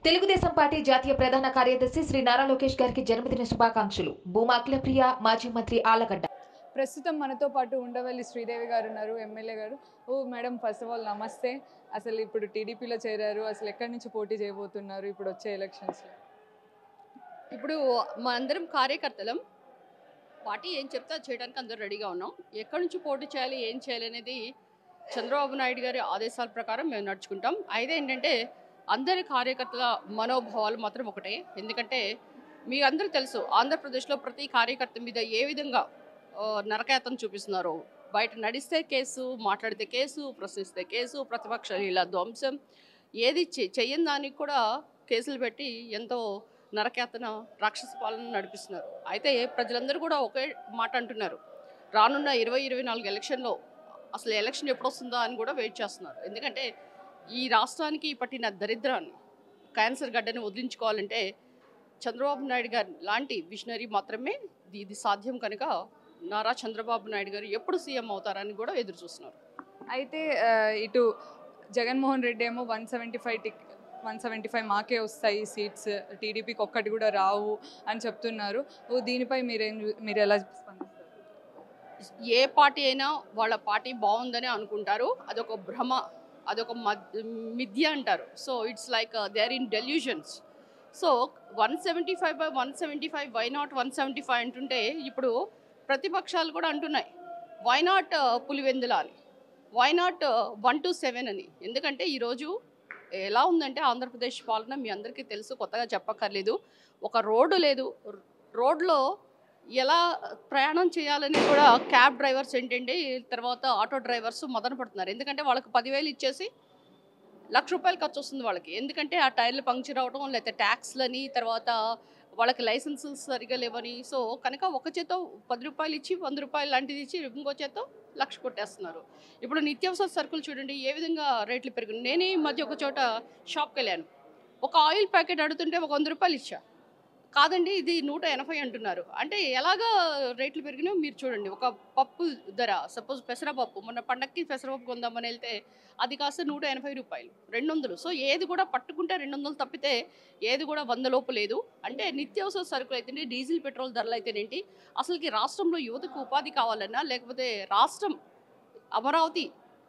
Telugu Desam party జాతీయ ప్రధాన కార్యదర్శి శ్రీ నారా లోకేష్ గారికి జన్మదిన శుభాకాంక్షలు. భూమా అఖిలప్రియ, మాజీ మంత్రి ఆళ్లగడ్డ. ప్రస్తుతం మనతో పాటు ఉండవల్లి శ్రీదేవి గారు ఉన్నారు, ఎమ్మెల్యే గారు. ఓ మేడం, ఫస్ట్ ఆఫ్ ఆల్ నమస్తే. అసలు ఇప్పుడు టీడీపీలో చేరారు, అసలు ఎక్కడి నుంచి పోటీ చేయబోతున్నారు ఇప్పుడు వచ్చే ఎలక్షన్స్లో? ఇప్పుడు మనందరం కార్యకర్తలం. పార్టీ ఏం చెప్తే అది చేయడానికి అందరూ రెడీగా ఉన్నాం. ఎక్కడి నుంచి పోటీ చేయాలి, ఏం చేయాలి అనేది చంద్రబాబు నాయుడు గారి ఆదేశాల ప్రకారం మేము నడుచుకుంటాం. అయితే ఏంటంటే అందరి కార్యకర్తల మనోభావాలు మాత్రం ఒకటే. ఎందుకంటే మీ అందరూ తెలుసు, ఆంధ్రప్రదేశ్లో ప్రతి కార్యకర్త మీద ఏ విధంగా నరకయాతన చూపిస్తున్నారో. బయట నడిస్తే కేసు, మాట్లాడితే కేసు, ప్రశ్నిస్తే కేసు, ప్రతిపక్షాలు ఇలా ధ్వంసం, ఏది చెయ్యని దానికి కూడా కేసులు పెట్టి ఎంతో నరకయాతన, రాక్షస పాలన నడిపిస్తున్నారు. అయితే ప్రజలందరూ కూడా ఒకే మాట అంటున్నారు, రానున్న 2024 ఎలక్షన్లో అసలు ఎలక్షన్ ఎప్పుడు వస్తుందా అని కూడా వెయిట్ చేస్తున్నారు. ఎందుకంటే ఈ రాష్ట్రానికి పట్టిన దరిద్రాన్ని, క్యాన్సర్ గడ్డని వదిలించుకోవాలంటే చంద్రబాబు నాయుడు గారు లాంటి విజనరీ మాత్రమే ఇది సాధ్యం. కనుక నారా చంద్రబాబు నాయుడు గారు ఎప్పుడు సీఎం అవుతారని కూడా ఎదురు చూస్తున్నారు. అయితే ఇటు జగన్మోహన్ రెడ్డి ఏమో 175 మాకే వస్తాయి సీట్స్, టీడీపీకి ఒక్కటి కూడా రావు అని చెప్తున్నారు. దీనిపై మీరు ఎలా స్పందిస్తారు? ఏ పార్టీ అయినా వాళ్ళ పార్టీ బాగుందని అనుకుంటారు. అదొక భ్రమ, అదొక మిథ్య అంటారు. So it's like they are in delusions. So 175/175, why not 175 అంటుంటే ఇప్పుడు ప్రతిపక్షాలు కూడా అంటున్నాయి, వై నాట్ పులివెందుల అని, వై నాట్ 1 to 7 అని. ఎందుకంటే ఈరోజు ఎలా ఉందంటే ఆంధ్రప్రదేశ్ పాలన మీ అందరికీ తెలుసు, కొత్తగా చెప్పక్కర్లేదు. ఒక రోడ్డు లేదు, రోడ్లో ఎలా ప్రయాణం చేయాలని కూడా క్యాబ్ డ్రైవర్స్ ఏంటంటే, తర్వాత ఆటో డ్రైవర్స్ మదన పడుతున్నారు. ఎందుకంటే వాళ్ళకి 10,000 ఇచ్చేసి ₹1,00,000 ఖర్చు వస్తుంది వాళ్ళకి. ఎందుకంటే ఆ టైర్లు పంక్చర్ అవడం, లేకపోతే ట్యాక్స్లని, తర్వాత వాళ్ళకి లైసెన్సులు సరిగా లేవని. సో కనుక ఒక చేతో ₹10 ఇచ్చి, ₹100 లాంటిది ఇచ్చి, ఇంకో చేతో 1,00,000 కొట్టేస్తున్నారు. ఇప్పుడు నిత్యావసర సరుకులు చూడండి ఏ విధంగా రేట్లు పెరిగింది. నేనే ఈ మధ్య ఒక చోట షాప్కి వెళ్ళాను, ఒక ఆయిల్ ప్యాకెట్ అడుగుతుంటే ఒక ₹100 ఇచ్చా. కాదండి ఇది 180 అంటున్నారు. అంటే ఎలాగా రేట్లు పెరిగినాయో మీరు చూడండి. ఒక పప్పు ధర, సపోజ్ పెసరపప్పు, మొన్న పండక్కి పెసరపప్పు కొందామని వెళ్తే అది కాస్త ₹180, 200. సో ఏది కూడా పట్టుకుంటే 200 తప్పితే ఏది కూడా 100 లోపు లేదు. అంటే నిత్యావసర సరుకులు అయితేనే, డీజిల్ పెట్రోల్ ధరలు అయితేనేంటి, అసలుకి రాష్ట్రంలో యువతకు ఉపాధి కావాలన్నా, లేకపోతే రాష్ట్రం అమరావతి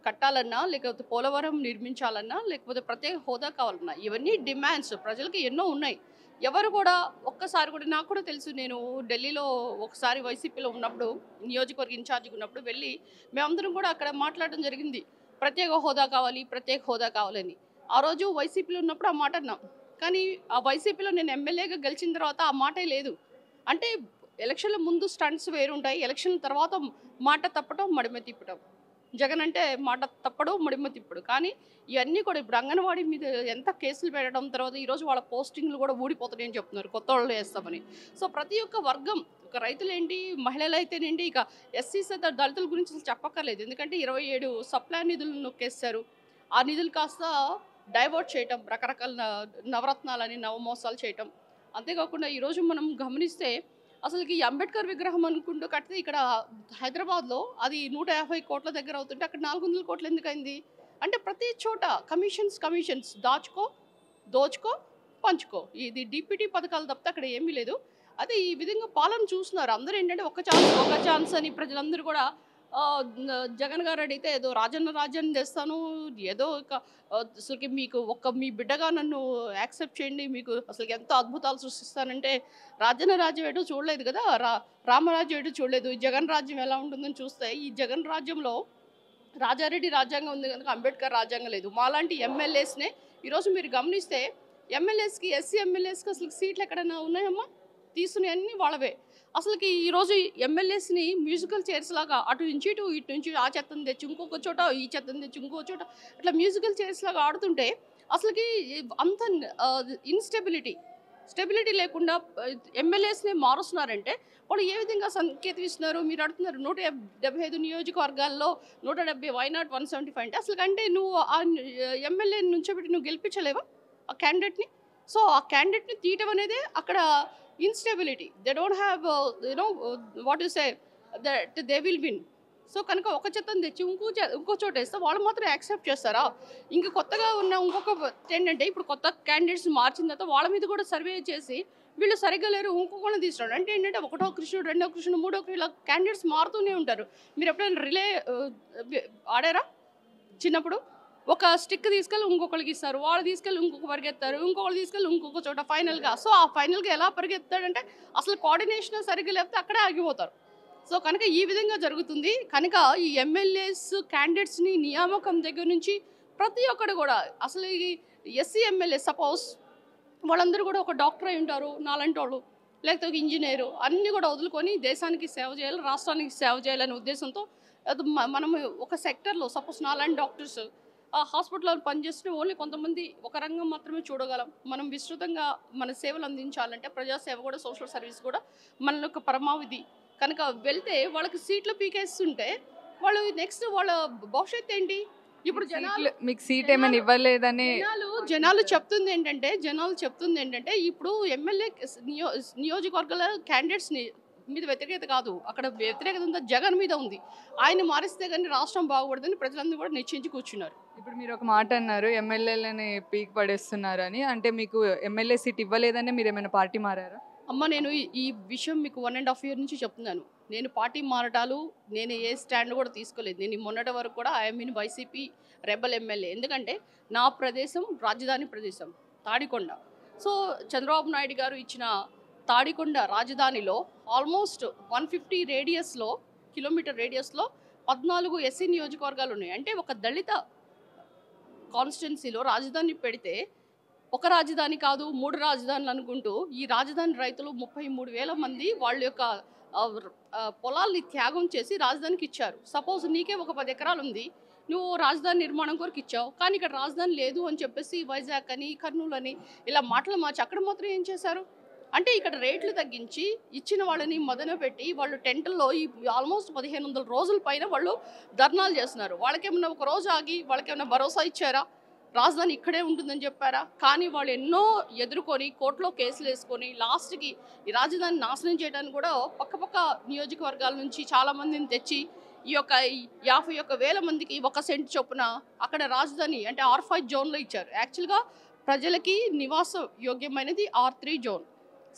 కట్టాలన్నా, లేకపోతే పోలవరం నిర్మించాలన్నా, లేకపోతే ప్రత్యేక హోదా కావాలన్నా, ఇవన్నీ డిమాండ్స్ ప్రజలకి ఎన్నో ఉన్నాయి. ఎవరు కూడా ఒక్కసారి కూడా, నాకు కూడా తెలుసు, నేను ఢిల్లీలో ఒకసారి వైసీపీలో ఉన్నప్పుడు, నియోజకవర్గ ఇన్ఛార్జిగా ఉన్నప్పుడు వెళ్ళి మేమందరం కూడా అక్కడ మాట్లాడడం జరిగింది, ప్రత్యేక హోదా కావాలి, ప్రత్యేక హోదా కావాలని. ఆ రోజు వైసీపీలో ఉన్నప్పుడు ఆ మాట అన్నాం. కానీ ఆ వైసీపీలో నేను ఎమ్మెల్యేగా గెలిచిన తర్వాత ఆ మాటే లేదు. అంటే ఎలక్షన్ల ముందు స్టంట్స్ వేరుంటాయి, ఎలక్షన్ల తర్వాత మాట తప్పడం, మడిమ తిప్పడం. జగన్ అంటే మాట తప్పడు, మడిమ తిప్పడు. కానీ ఇవన్నీ కూడా ఇప్పుడు అంగన్వాడీ మీద ఎంత కేసులు పెట్టడం, తర్వాత ఈరోజు వాళ్ళ పోస్టింగ్లు కూడా ఊడిపోతున్నాయని చెప్తున్నారు, కొత్త వాళ్ళు వేస్తామని. సో ప్రతి ఒక్క వర్గం, ఒక రైతులేంటి, మహిళలు అయితేనేంటి, ఇక ఎస్సీస్ దళితుల గురించి అసలు చెప్పక్కర్లేదు. ఎందుకంటే 27 సప్లాన్ నిధులను నొక్కేస్తారు. ఆ నిధులు కాస్త డైవర్ట్ చేయటం, రకరకాల నవరత్నాలని, నవమోసాలు చేయటం. అంతేకాకుండా ఈరోజు మనం గమనిస్తే అసలుకి అంబేద్కర్ విగ్రహం అనుకుంటూ కడితే ఇక్కడ హైదరాబాద్లో అది 150 కోట్ల దగ్గర అవుతుంటే అక్కడ 400 కోట్లు ఎందుకు అయింది? అంటే ప్రతి చోట కమిషన్స్, దోచుకో పంచుకో, ఇది డిప్యూటీ పథకాలు తప్పితే అక్కడ ఏమీ లేదు. అదే ఈ విధంగా పాలన చూస్తున్నారు అందరూ. ఏంటంటే ఒక ఛాన్స్ అని ప్రజలందరూ కూడా జగన్ గారు అడిగితే ఏదో రాజ్యాన్ని తెస్తాను, ఏదో అసలుకి మీకు మీ బిడ్డగా నన్ను యాక్సెప్ట్ చేయండి, మీకు అసలు ఎంతో అద్భుతాలు సృష్టిస్తానంటే, రాజ్యం ఏటో చూడలేదు కదా, రామరాజ్యం ఏటో చూడలేదు. జగన్ రాజ్యం ఎలా ఉంటుందని చూస్తే, ఈ జగన్ రాజ్యంలో రాజారెడ్డి రాజ్యాంగం ఉంది కనుక అంబేద్కర్ రాజ్యాంగం లేదు. మాలాంటి ఎమ్మెల్యేస్నే ఈరోజు మీరు గమనిస్తే, ఎమ్మెల్యేస్కి, ఎస్సీ ఎమ్మెల్యేస్కి అసలు సీట్లు ఎక్కడైనా ఉన్నాయమ్మా? తీసుకునే అన్నీ వాళ్ళవే. అసలుకి ఈరోజు ఎమ్మెల్యేస్ని మ్యూజికల్ చైర్స్ లాగా అటు నుంచి ఇటు నుంచి ఆ చెత్తను తెచ్చి ఇంకొక చోట, ఈ చెత్తను తెచ్చి ఇంకో చోట, అట్లా మ్యూజికల్ చైర్స్ లాగా ఆడుతుంటే అసలుకి అంత స్టెబిలిటీ లేకుండా ఎమ్మెల్యేస్ని మారుస్తున్నారంటే వాళ్ళు ఏ విధంగా సంకేతం ఇస్తున్నారు? మీరు అడుగుతున్నారు 175 నియోజకవర్గాల్లో 170, వై నాట్ 175 అంటే అసలు అంటే నువ్వు ఆ ఎమ్మెల్యేని నుంచోబెట్టి నువ్వు గెలిపించలేవా ఆ క్యాండిడేట్ని? సో ఆ క్యాండిడేట్ని తీయటం అనేది అక్కడ instability. They don't have what you say, that they will win. So కనుక ఒక చెత్తను తెచ్చి ఇంకో చోట వేస్తే వాళ్ళు మాత్రం యాక్సెప్ట్ చేస్తారా? ఇంక కొత్తగా ఉన్న ఇంకొక ఏంటంటే ఇప్పుడు కొత్త క్యాండిడేట్స్ మార్చిన తర్వాత వాళ్ళ మీద కూడా సర్వే చేసి వీళ్ళు సరిగ్గా లేరు ఇంకొకళ్ళని తీసుకురాడు. అంటే ఏంటంటే ఒకటో కృష్ణుడు, రెండో కృష్ణుడు, మూడో కృష్ణుడు ఇలా క్యాండిడేట్స్ మారుతూనే ఉంటారు. మీరు ఎప్పుడైనా రిలే ఆడారా చిన్నప్పుడు? ఒక స్టిక్ తీసుకెళ్ళి ఇంకొకరికి ఇస్తారు, వాళ్ళు తీసుకెళ్ళి ఇంకొక పరిగెత్తారు, ఇంకొకరు తీసుకెళ్ళి ఇంకొక చోట ఫైనల్గా. సో ఆ ఫైనల్గా ఎలా పరిగెత్తాడంటే అసలు కోఆర్డినేషన్ సరిగ్గా లేకపోతే అక్కడే ఆగిపోతారు. సో కనుక ఈ విధంగా జరుగుతుంది. కనుక ఈ ఎమ్మెల్యేస్ క్యాండిడేట్స్ని నియామకం దగ్గర నుంచి ప్రతి ఒక్కరు కూడా అసలు ఈ ఎస్సీ ఎమ్మెల్యే సపోజ్ వాళ్ళందరూ కూడా ఒక డాక్టర్ అయి ఉంటారు, నాలాంటి వాళ్ళు, లేకపోతే ఒక ఇంజనీరు, అన్నీ కూడా వదులుకొని దేశానికి సేవ చేయాలి, రాష్ట్రానికి సేవ చేయాలనే ఉద్దేశంతో మనం ఒక సెక్టర్లో సపోజ్ నాలాంటి డాక్టర్స్ ఆ హాస్పిటల్లో పనిచేస్తే ఓన్లీ కొంతమంది ఒక రంగం మాత్రమే చూడగలం. మనం విస్తృతంగా మన సేవలు అందించాలంటే ప్రజాసేవ కూడా సోషల్ సర్వీస్ కూడా మన యొక్క పరమావధి. కనుక వెళ్తే వాళ్ళకి సీట్లు పీకేస్తుంటే వాళ్ళు నెక్స్ట్ వాళ్ళ భవిష్యత్తు ఏంటి? ఇప్పుడు మీకు సీట్ ఏమైనా ఇవ్వలేదని జనాలు చెప్తుంది ఏంటంటే ఇప్పుడు ఎమ్మెల్యే నియోజకవర్గాల క్యాండిడేట్స్ని మీద వ్యతిరేకత కాదు, అక్కడ వ్యతిరేకత అంతా జగన్ మీద ఉంది. ఆయన మారిస్తే కానీ రాష్ట్రం బాగుపడదని ప్రజలందరూ కూడా నిశ్చయించి కూర్చున్నారు. ఇప్పుడు మీరు ఒక మాట అన్నారు, ఎమ్మెల్యేలని పీక్ పడేస్తున్నారని. అంటే మీకు ఎమ్మెల్యే సీట్ ఇవ్వలేదని మీరు ఏమైనా పార్టీ మారారా? అమ్మ, నేను ఈ విషయం మీకు 1.5 year నుంచి చెప్తున్నాను. నేను పార్టీ మారటాలు నేను ఏ స్టాండ్ కూడా తీసుకోలేదు. నేను మొన్నటి వరకు కూడా I'm in YCP rebel MLA. ఎందుకంటే నా ప్రదేశం రాజధాని ప్రదేశం తాడికొండ. సో చంద్రబాబు నాయుడు గారు ఇచ్చిన తాడికొండ రాజధానిలో ఆల్మోస్ట్ 150 కిలోమీటర్ రేడియస్లో 14 ఎస్సీ నియోజకవర్గాలు ఉన్నాయి. అంటే ఒక దళిత కాన్స్టిట్యున్సీలో రాజధాని పెడితే ఒక రాజధాని కాదు 3 రాజధానులు అనుకుంటూ ఈ రాజధాని రైతులు 33,000 మంది వాళ్ళ యొక్క పొలాల్ని త్యాగం చేసి రాజధానికి ఇచ్చారు. సపోజ్ నీకే ఒక 10 ఎకరాలు ఉంది, నువ్వు రాజధాని నిర్మాణం కొరకు ఇచ్చావు, కానీ ఇక్కడ రాజధాని లేదు అని చెప్పేసి వైజాగ్ అని కర్నూలు అని ఇలా మాటలు మార్చి అక్కడ మాత్రం ఏం చేశారు అంటే ఇక్కడ రేట్లు తగ్గించి ఇచ్చిన వాళ్ళని మొదన పెట్టి వాళ్ళు టెంట్లో ఈ ఆల్మోస్ట్ 1500 రోజుల పైన వాళ్ళు ధర్నాలు చేస్తున్నారు. వాళ్ళకేమన్నా ఒక రోజు ఆగి వాళ్ళకేమన్నా భరోసా ఇచ్చారా? రాజధాని ఇక్కడే ఉంటుందని చెప్పారా? కానీ వాళ్ళు ఎన్నో ఎదుర్కొని కోర్టులో కేసులు వేసుకొని లాస్ట్కి ఈ రాజధాని నాశనం చేయడానికి కూడా పక్క నియోజకవర్గాల నుంచి చాలామందిని తెచ్చి ఈ యొక్క 51,000 మందికి 1 సెంట్ చొప్పున అక్కడ రాజధాని అంటే R5 జోన్లో ఇచ్చారు. యాక్చువల్గా ప్రజలకి నివాస యోగ్యమైనది R3 జోన్.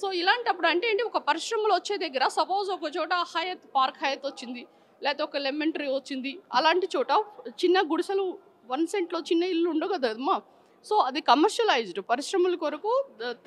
సో ఇలాంటప్పుడు అంటే ఏంటి, ఒక పరిశ్రమలు వచ్చే దగ్గర సపోజ్ ఒక చోట పార్క్ హయత్ వచ్చింది, లేకపోతే ఒక లెమన్ ట్రీ వచ్చింది, అలాంటి చోట చిన్న గుడిసెలు 1 సెంట్లో చిన్న ఇల్లు ఉండవు కదమ్మా. సో అది కమర్షియలైజ్డ్ పరిశ్రమల కొరకు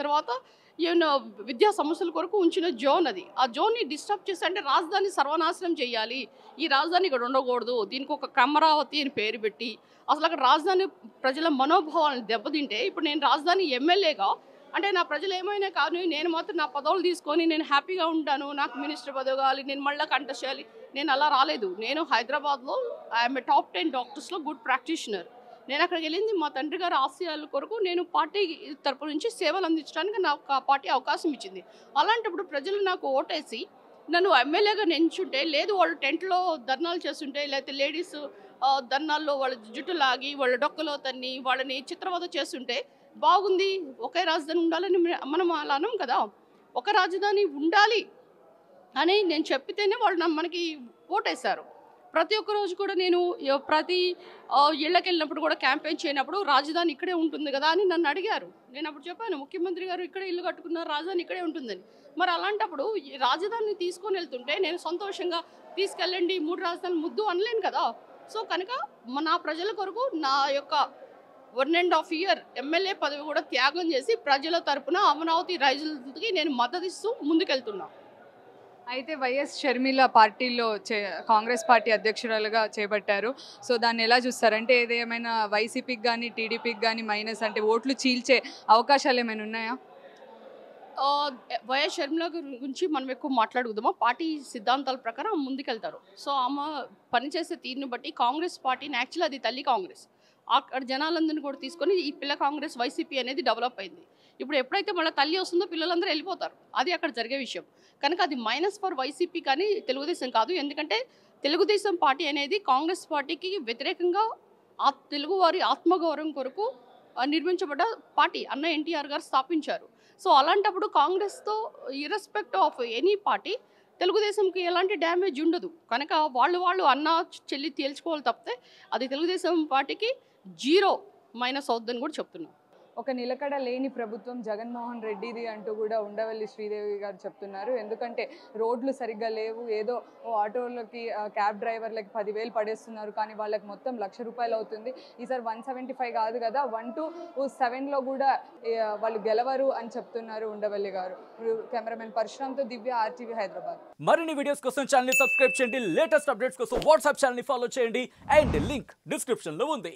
తర్వాత ఏమైనా విద్యా సమస్యల కొరకు ఉంచిన జోన్ అది. ఆ జోన్ని డిస్టర్బ్ చేసి అంటే రాజధాని సర్వనాశనం చేయాలి, ఈ రాజధాని ఇక్కడ ఉండకూడదు, దీనికి ఒక అమరావతి అని పేరు పెట్టి అసలు అక్కడ రాజధాని ప్రజల మనోభావాలను దెబ్బతింటే ఇప్పుడు నేను రాజధాని ఎమ్మెల్యేగా అంటే నా ప్రజలు ఏమైనా కానీ నేను మాత్రం నా పదవులు తీసుకొని నేను హ్యాపీగా ఉంటాను, నాకు మినిస్టర్ పదవి కావాలి, నేను మళ్ళీ కంటెస్ట్ చేయాలి, నేను అలా రాలేదు. నేను హైదరాబాద్లో ఐఎమ్ ఏ టాప్ 10 డాక్టర్స్లో గుడ్ ప్రాక్టీషనర్. నేను అక్కడికి వెళ్ళింది మా తండ్రి గారి ఆశయాల కొరకు నేను పార్టీ తరపు నుంచి సేవలు అందించడానికి నాకు ఆ పార్టీ అవకాశం ఇచ్చింది. అలాంటప్పుడు ప్రజలు నాకు ఓటేసి నన్ను ఎమ్మెల్యేగా నించుంటే లేదు వాళ్ళు టెంట్లో ధర్నాలు చేస్తుంటే లేకపోతే లేడీస్ ధర్నాల్లో వాళ్ళ జుట్టు లాగి వాళ్ళ డొక్కలో తన్ని వాళ్ళని చిత్రవద చేస్తుంటే బాగుంది, ఒకే రాజధాని ఉండాలని మనం అలా అనం కదా. ఒక రాజధాని ఉండాలి అని నేను చెప్పితేనే వాళ్ళు మనకి ఓటేశారు. ప్రతి ఒక్క రోజు కూడా నేను ప్రతి ఇళ్ళకి వెళ్ళినప్పుడు కూడా క్యాంపెయిన్ చేయనప్పుడు రాజధాని ఇక్కడే ఉంటుంది కదా అని నన్ను అడిగారు. నేను అప్పుడు చెప్పాను ముఖ్యమంత్రి గారు ఇక్కడే ఇల్లు కట్టుకున్నారు, రాజధాని ఇక్కడే ఉంటుందని. మరి అలాంటప్పుడు ఈ రాజధానిని తీసుకొని వెళ్తుంటే నేను సంతోషంగా తీసుకెళ్ళండి 3 రాజధానులు ముద్దు అనలేను కదా. సో కనుక నా ప్రజల కొరకు నా యొక్క 1.5 year ఎమ్మెల్యే పదవి కూడా త్యాగం చేసి ప్రజల తరపున అమరావతి రైతులకి నేను మద్దతు ఇస్తూ ముందుకెళ్తున్నాను. అయితే వైఎస్ షర్మిల పార్టీలో కాంగ్రెస్ పార్టీ అధ్యక్షురాలుగా చేపట్టారు. సో దాన్ని ఎలా చూస్తారంటే ఇది ఏమైనా వైసీపీకి కానీ టీడీపీకి కానీ మైనస్ అంటే ఓట్లు చీల్చే అవకాశాలు ఏమైనా ఉన్నాయా? వైఎస్ షర్మిల గురించి మనం ఎక్కువ మాట్లాడుకుందామా? పార్టీ సిద్ధాంతాల ప్రకారం ముందుకెళ్తారు. సో ఆమె పనిచేసే తీరుని బట్టి కాంగ్రెస్ పార్టీని యాక్చువల్లీ అది తల్లి కాంగ్రెస్ అక్కడ జనాలందరినీ కూడా తీసుకొని ఈ పిల్ల కాంగ్రెస్ వైసీపీ అనేది డెవలప్ అయింది. ఇప్పుడు ఎప్పుడైతే మళ్ళీ తల్లి వస్తుందో పిల్లలందరూ వెళ్ళిపోతారు, అది అక్కడ జరిగే విషయం. కనుక అది మైనస్ ఫర్ వైసీపీ కానీ తెలుగుదేశం కాదు. ఎందుకంటే తెలుగుదేశం పార్టీ అనేది కాంగ్రెస్ పార్టీకి వ్యతిరేకంగా తెలుగువారి ఆత్మగౌరవం కొరకు నిర్మించబడ్డ పార్టీ అన్న ఎన్టీఆర్ గారు స్థాపించారు. సో అలాంటప్పుడు కాంగ్రెస్తో ఇర్రెస్పెక్ట్ ఆఫ్ ఎనీ పార్టీ తెలుగుదేశంకి ఎలాంటి డ్యామేజ్ ఉండదు కనుక వాళ్ళు అన్న చెల్లి తేల్చుకోవాలి తప్పితే అది తెలుగుదేశం పార్టీకి 0 మైనస్ అవుద్దని కూడా చెప్తున్నాం. ఒక నిలకడ లేని ప్రభుత్వం జగన్మోహన్ రెడ్డిది అంటూ కూడా ఉండవల్లి శ్రీదేవి గారు చెప్తున్నారు. ఎందుకంటే రోడ్లు సరిగ్గా లేవు, ఏదో ఆటోలకి క్యాబ్ డ్రైవర్లకి 10,000 పడేస్తున్నారు, కానీ వాళ్ళకి మొత్తం ₹1,00,000 అవుతుంది. ఈసారి 175 కాదు కదా, 127లో కూడా వాళ్ళు గెలవరు అని చెప్తున్నారు ఉండవల్లి గారు. కెమెరామెన్ పరశురామ్తో దివ్య, RTV హైదరాబాద్. మరిన్ని వీడియోస్ కోసం ఛానల్ ని సబ్స్క్రైబ్ చేయండి, లేటెస్ట్ అప్డేట్స్ కోసం వాట్సాప్ ఛానల్ ని ఫాలో చేయండి అండ్ లింక్ డిస్క్రిప్షన్ లో ఉంది.